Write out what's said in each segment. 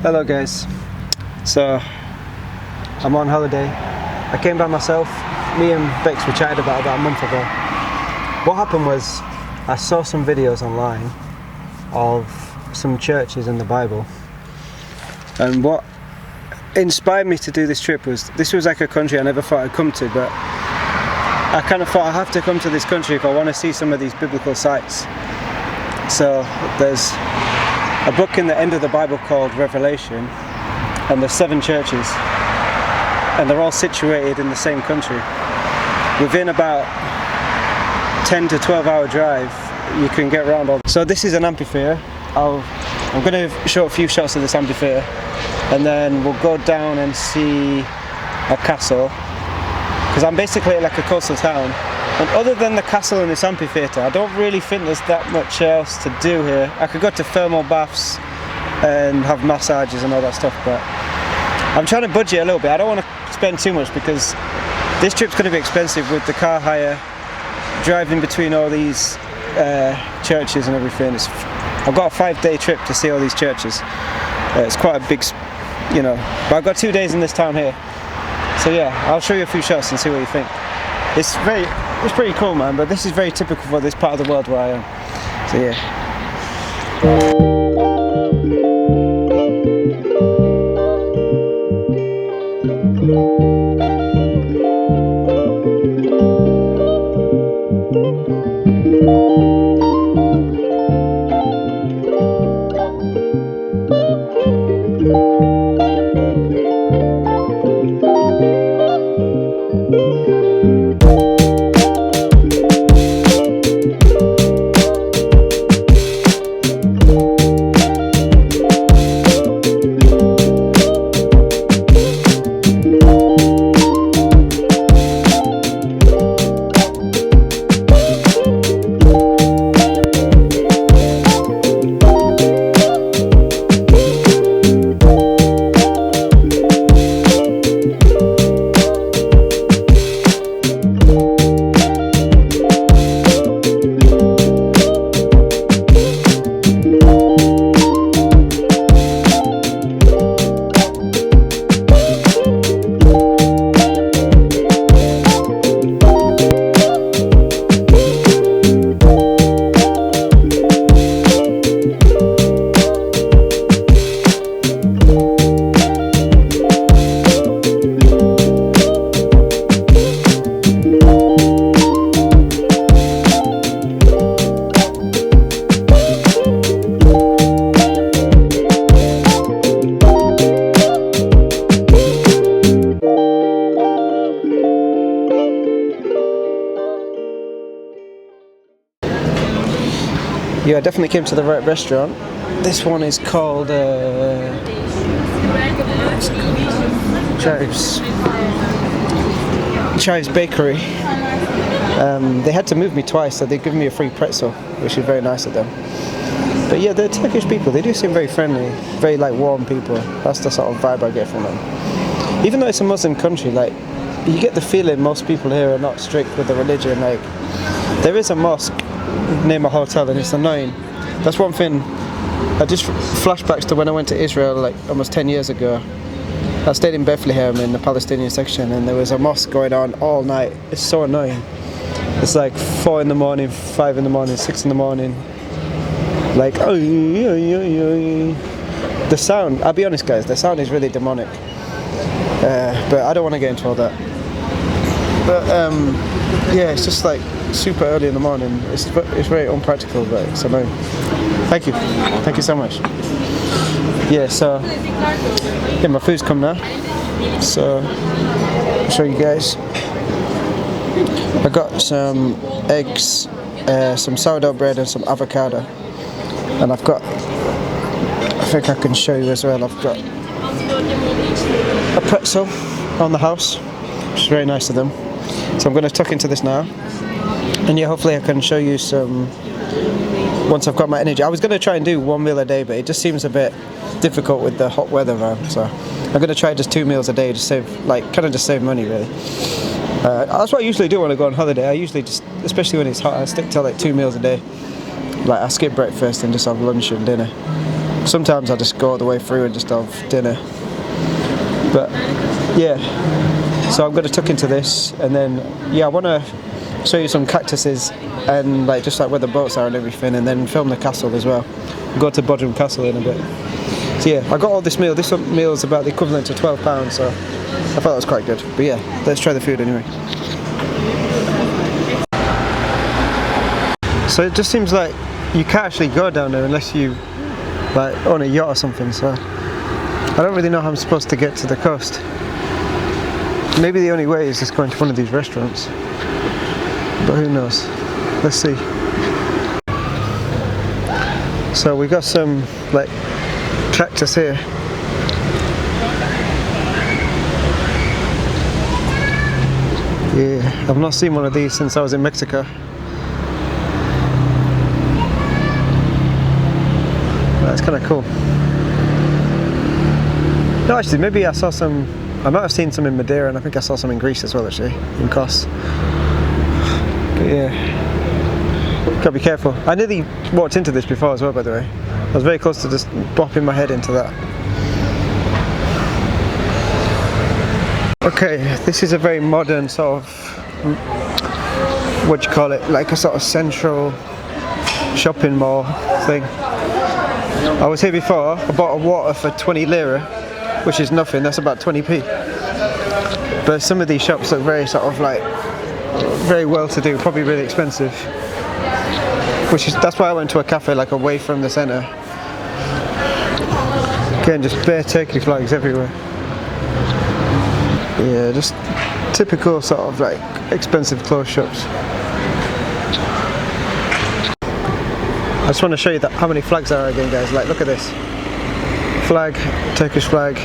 Hello guys, so I'm on holiday. I came by myself. Me and Bex were chatting about a month ago. What happened was I saw some videos online of some churches in the Bible, and what inspired me to do this trip was, this was like a country I never thought I'd come to, but I kind of thought I have to come to this country if I want to see some of these biblical sites. So there's a book in the end of the Bible called Revelation, and there's 7 churches, and they're all situated in the same country. Within about 10 to 12 hour drive, you can get around all. So this is an amphitheatre. I'm going to show a few shots of this amphitheatre, and then we'll go down and see a castle, because I'm basically like a coastal town. And other than the castle and this amphitheatre, I don't really think there's that much else to do here. I could go to thermal baths and have massages and all that stuff, but I'm trying to budget a little bit. I don't want to spend too much because this trip's going to be expensive with the car hire, driving between all these churches and everything. I've got a 5-day trip to see all these churches. It's quite a big, but I've got 2 days in this town here. So yeah, I'll show you a few shots and see what you think. It's pretty cool, man, but this is very typical for this part of the world where I am. So yeah. Yeah, I definitely came to the right restaurant. This one is called Chives Bakery. They had to move me twice, so they've given me a free pretzel, which is very nice of them. But yeah, they're Turkish people. They do seem very friendly, very warm people. That's the sort of vibe I get from them. Even though it's a Muslim country, you get the feeling most people here are not strict with the religion. There is a mosque near my hotel, and it's annoying. That's one thing. I just flashbacks to when I went to Israel almost 10 years ago. I stayed in Bethlehem in the Palestinian section, and there was a mosque going on all night. It's so annoying. It's 4 in the morning, 5 in the morning, 6 in the morning. The sound, I'll be honest guys, the sound is really demonic. But I don't want to get into all that. But yeah, it's just super early in the morning. It's very unpractical, but it's annoying. Thank you so much. Yeah, so my food's come now, so I'll show you guys. I got some eggs, some sourdough bread and some avocado, and I think I can show you as well, I've got a pretzel on the house, which is very nice of them. So I'm going to tuck into this now, and yeah, hopefully I can show you some once I've got my energy. I was going to try and do 1 meal a day, but it just seems a bit difficult with the hot weather around, so I'm going to try just 2 meals a day to save, just save money really. That's what I usually do when I go on holiday. I usually just, especially when it's hot, I stick to 2 meals a day. I skip breakfast and just have lunch and dinner. sometimes I just go all the way through and just have dinner. But yeah, so I'm going to tuck into this, and then yeah, I want to show you some cactuses and like just like where the boats are and everything, and then film the castle as well. We'll go to Bodrum Castle in a bit. So yeah, I got all this meal. This meal is about the equivalent to £12, so I thought that was quite good. But yeah, let's try the food anyway. So it just seems like you can't actually go down there unless you like own a yacht or something, so I don't really know how I'm supposed to get to the coast. Maybe the only way is just going to one of these restaurants, but who knows. Let's see. So we got some like tractors here. Yeah, I've not seen one of these since I was in Mexico. That's kind of cool. No, actually, maybe I saw some. I might have seen some in Madeira, and I think I saw some in Greece as well, actually, in Kos. But yeah, gotta be careful. I nearly walked into this before as well, by the way. I was very close to just bopping my head into that. Okay, this is a very modern sort of, what do you call it, like a sort of central shopping mall thing. I was here before, I bought a water for 20 lira, which is nothing, that's about 20p. But some of these shops look very sort of like, very well to do, probably really expensive. That's why I went to a cafe like away from the centre. Again, just bare Turkish flags everywhere. Yeah, just typical sort of like expensive clothes shops. I just want to show you how many flags there are again, guys. Like, look at this. Flag, Turkish flag.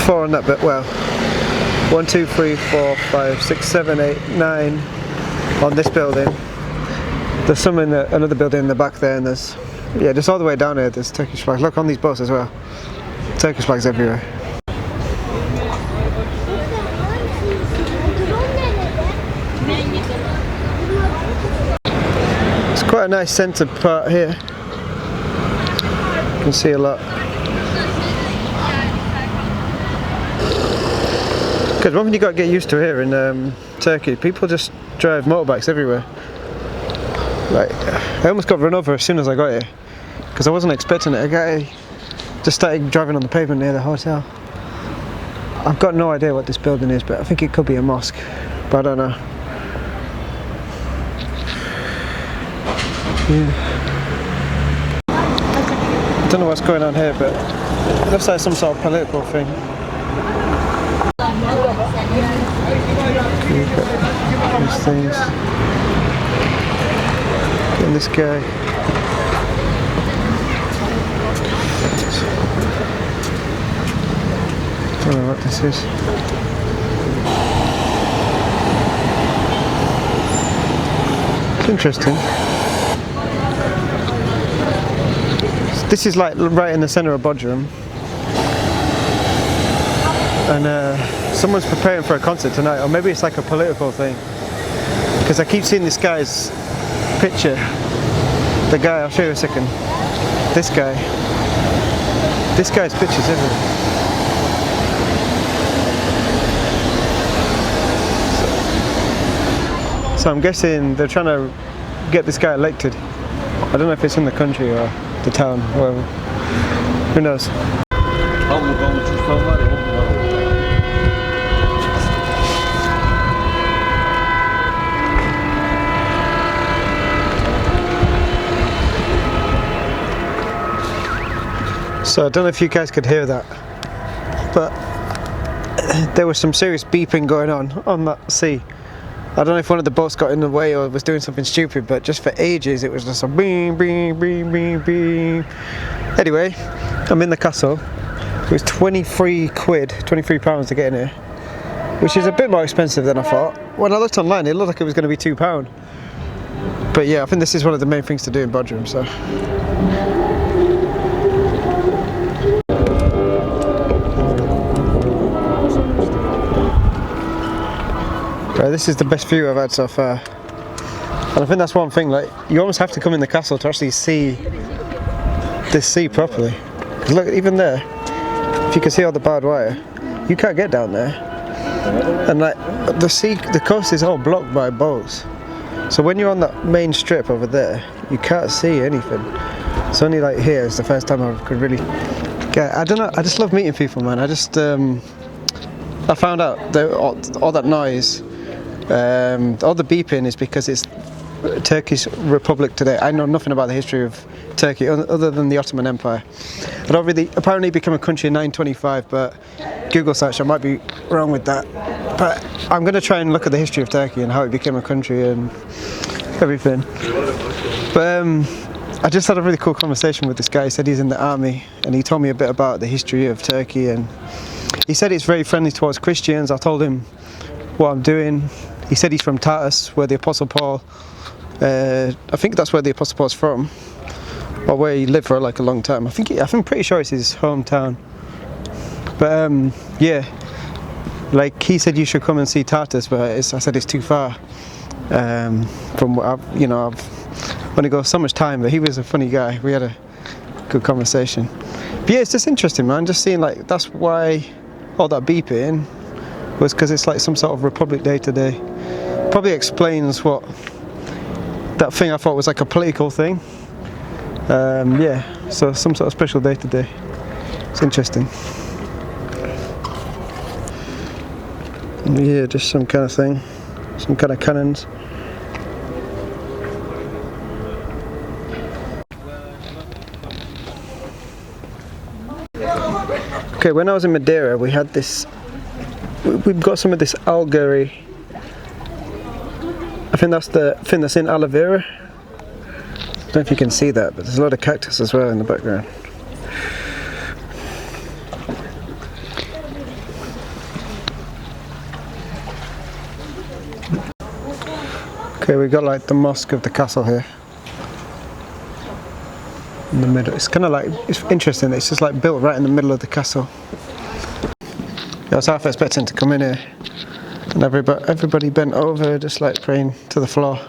4 on that bit, well. 1, 2, 3, 4, 5, 6, 7, 8, 9 on this building. There's some in another building in the back there, and there's, yeah, just all the way down here, there's Turkish flags. Look on these boats as well. Turkish flags everywhere. It's quite a nice centre part here. You can see a lot. Because one thing you got to get used to here in Turkey, people just drive motorbikes everywhere. Like, I almost got run over as soon as I got here, because I wasn't expecting it. A guy just started driving on the pavement near the hotel. I've got no idea what this building is, but I think it could be a mosque, but I don't know. Yeah. I don't know what's going on here, but it looks like some sort of political thing. These things. And this guy. I don't know what this is. It's interesting. This is like right in the centre of Bodrum. And someone's preparing for a concert tonight, or maybe it's like a political thing. Because I keep seeing this guy's picture. The guy, I'll show you in a second. This guy's picture's everywhere. So I'm guessing they're trying to get this guy elected. I don't know if it's in the country or the town, wherever. Who knows? So I don't know if you guys could hear that, but there was some serious beeping going on that sea. I don't know if one of the boats got in the way or was doing something stupid, but just for ages it was just a bing, bing, bing, bing, bing. Anyway, I'm in the castle. It was 23 quid, £23 to get in here, which is a bit more expensive than I thought. When I looked online, it looked like it was going to be £2. But yeah, I think this is one of the main things to do in Bodrum, so. Right, this is the best view I've had so far, and I think that's one thing, like, you almost have to come in the castle to actually see this sea properly. 'Cause look, even there, if you can see all the barbed wire, you can't get down there. And like the coast is all blocked by boats. So when you're on that main strip over there, you can't see anything. It's only like here is the first time I could really get. I don't know. I just love meeting people, man. I just I found out that all that noise, all the beeping is because it's Turkish Republic today. I know nothing about the history of Turkey other than the Ottoman Empire. I don't really. Apparently, it became a country in 925, but Google search, I might be wrong with that. But I'm going to try and look at the history of Turkey and how it became a country and everything. But I just had a really cool conversation with this guy. He said he's in the army, and he told me a bit about the history of Turkey, and he said it's very friendly towards Christians. I told him what I'm doing. He said he's from Tartus, where the Apostle Paul, I think that's where the Apostle Paul's from, or where he lived for like a long time. I'm pretty sure it's his hometown. But yeah, like he said you should come and see Tartus, but I said it's too far from what I've only got so much time. But he was a funny guy. We had a good conversation. But yeah, it's just interesting, man. Just seeing like that's why all that beeping was, because it's like some sort of Republic Day today. Probably explains what that thing I thought was like a political thing. Yeah, so some sort of special day today. It's interesting. Yeah, just some kind of thing, some kind of cannons. Okay, when I was in Madeira, we had this. We've got some of this algae. I think that's the thing that's in aloe vera. I don't know if you can see that, but there's a lot of cactus as well in the background. Okay, we've got like the mosque of the castle here in the middle. It's kind of like, it's interesting, it's just like built right in the middle of the castle. I was half expecting to come in here and everybody bent over just like praying to the floor.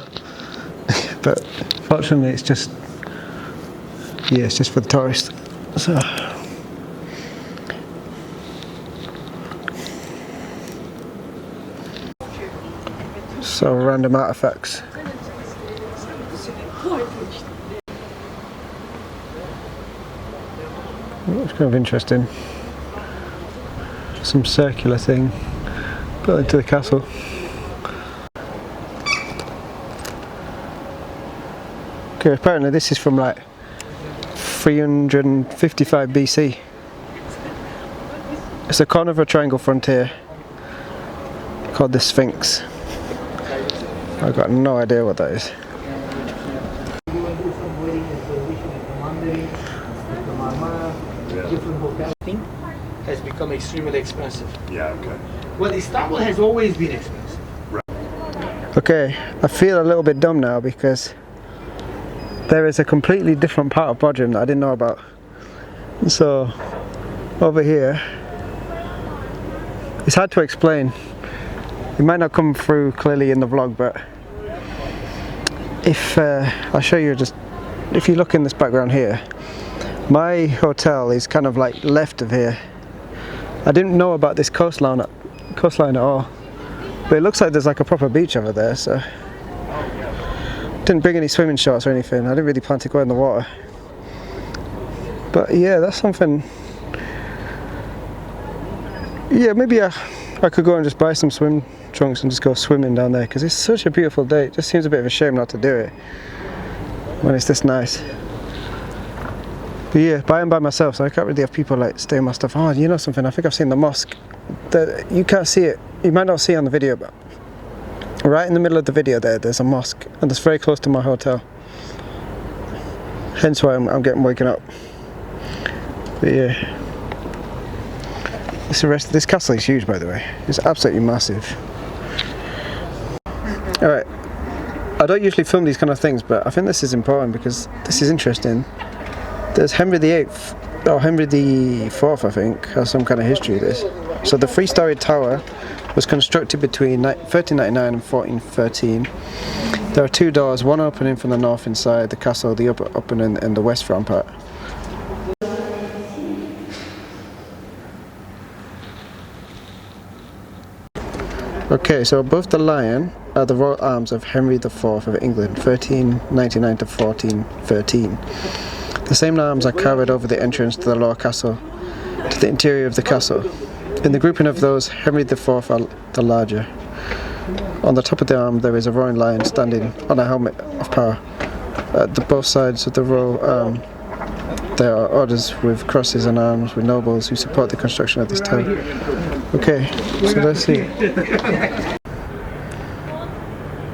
But fortunately it's just for the tourists. So random artifacts. It's kind of interesting. Some circular thing built into the castle. Okay, apparently this is from like 355 BC. It's a corner of a triangle frontier called the Sphinx. I've got no idea what that is. Has become extremely expensive. Yeah, okay. Well, Istanbul has always been expensive. Right. Okay, I feel a little bit dumb now because there is a completely different part of Bodrum that I didn't know about. So, over here, it's hard to explain. It might not come through clearly in the vlog, but if I'll show you, just if you look in this background here, my hotel is kind of like left of here. I didn't know about this coastline at all, but it looks like there's like a proper beach over there, so didn't bring any swimming shorts or anything. I didn't really plan to go in the water, but yeah, that's something. Yeah, maybe I could go and just buy some swim trunks and just go swimming down there, because it's such a beautiful day. It just seems a bit of a shame not to do it when it's this nice. But yeah, I am by myself, so I can't really have people like stay my stuff. Oh, you know something? I think I've seen the mosque. You can't see it. You might not see it on the video, but right in the middle of the video there's a mosque, and it's very close to my hotel. Hence why I'm getting waken up. But yeah. This castle is huge, by the way. It's absolutely massive. Alright, I don't usually film these kind of things, but I think this is important because this is interesting. There's Henry VIII, or Henry IV, I think, has some kind of history of this. So the three-storied tower was constructed between 1399 and 1413. There are two doors, one opening from the north inside the castle, the other opening in the west rampart. Okay, so above the lion are the royal arms of Henry IV of England, 1399 to 1413. The same arms are carried over the entrance to the lower castle, to the interior of the castle. In the grouping of those, Henry IV are the larger. On the top of the arm there is a roaring lion standing on a helmet of power. At both sides of the royal arm there are orders with crosses and arms with nobles who support the construction of this tower. Okay, so let's see.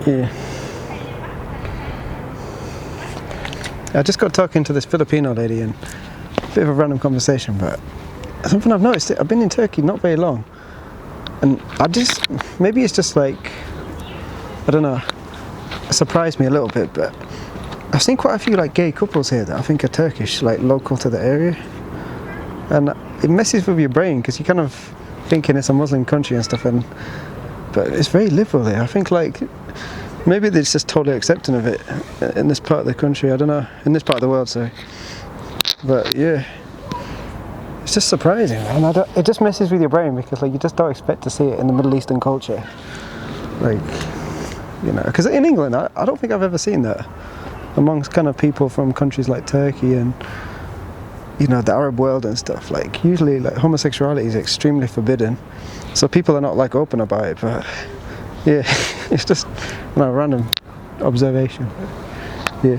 Yeah. I just got talking to this Filipino lady and a bit of a random conversation, but something I've noticed, I've been in Turkey not very long, and maybe it's just like, I don't know, it surprised me a little bit, but I've seen quite a few like gay couples here that I think are Turkish, like local to the area, and it messes with your brain because you kind of thinking it's a Muslim country and stuff, but it's very liberal here. I think like maybe they're just totally accepting of it in this part of the country. I don't know, in this part of the world, sorry. But yeah, it's just surprising, man. It just messes with your brain because like you just don't expect to see it in the Middle Eastern culture, like, you know. Because in England, I don't think I've ever seen that amongst kind of people from countries like Turkey and, you know, the Arab world and stuff. Like usually like homosexuality is extremely forbidden, so people are not like open about it. But yeah, it's just a random observation. Yeah.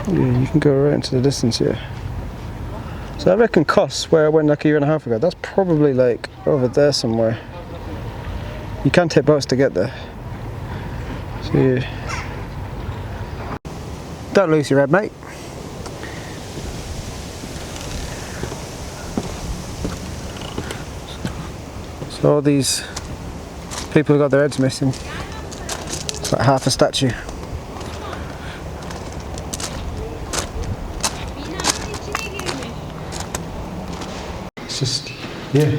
Yeah, you can go right into the distance here. So I reckon Kos, where I went like a year and a half ago, that's probably like over there somewhere. You can take boats to get there. So yeah. Don't lose your head, mate. So all these people who got their heads missing, it's like half a statue. It's just, yeah,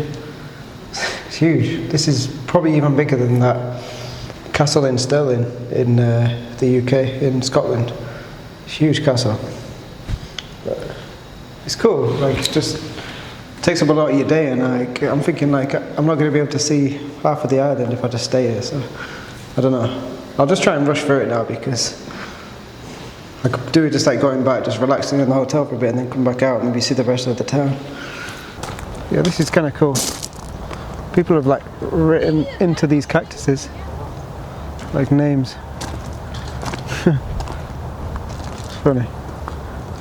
it's huge. This is probably even bigger than that castle in Stirling in the UK, in Scotland. Huge castle. But it's cool, like it just takes up a lot of your day, and like I'm thinking like I'm not going to be able to see half of the island if I just stay here, so I don't know. I'll just try and rush through it now because I could do it just like going back, just relaxing in the hotel for a bit and then come back out and maybe see the rest of the town. Yeah, this is kind of cool. People have like written into these cactuses like names. It's funny. I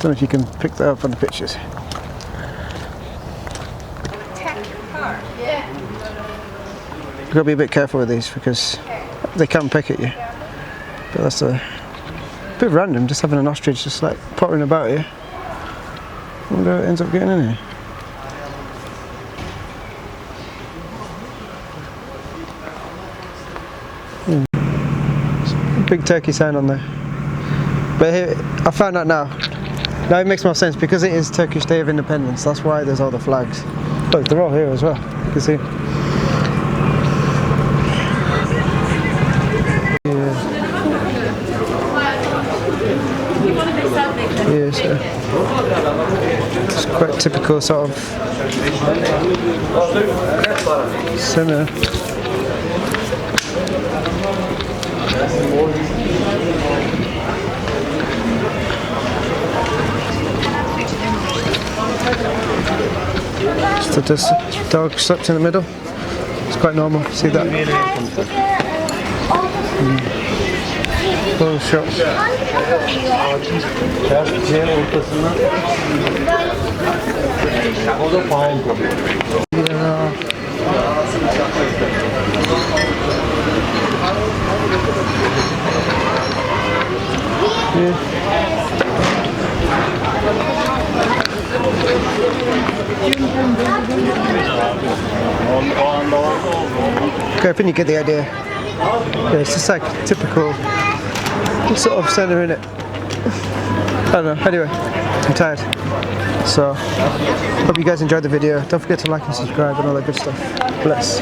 don't know if you can pick that up on the pictures. You've got to be a bit careful with these because they can pick at you. But that's a bit random, just having an ostrich just like pottering about here. I wonder how it ends up getting in here. Big turkey sign on there. But here, I found out now. Now it makes more sense because it is Turkish Day of Independence. That's why there's all the flags. Look, they're all here as well. You can see. Yeah, so it's quite typical sort of centre. So this dog slept in the middle. It's quite normal. See that? Close shot. Yeah. Okay, I think you get the idea. Yeah, it's just like typical sort of centre in it. I don't know. Anyway, I'm tired. So, hope you guys enjoyed the video. Don't forget to like and subscribe and all that good stuff. Bless.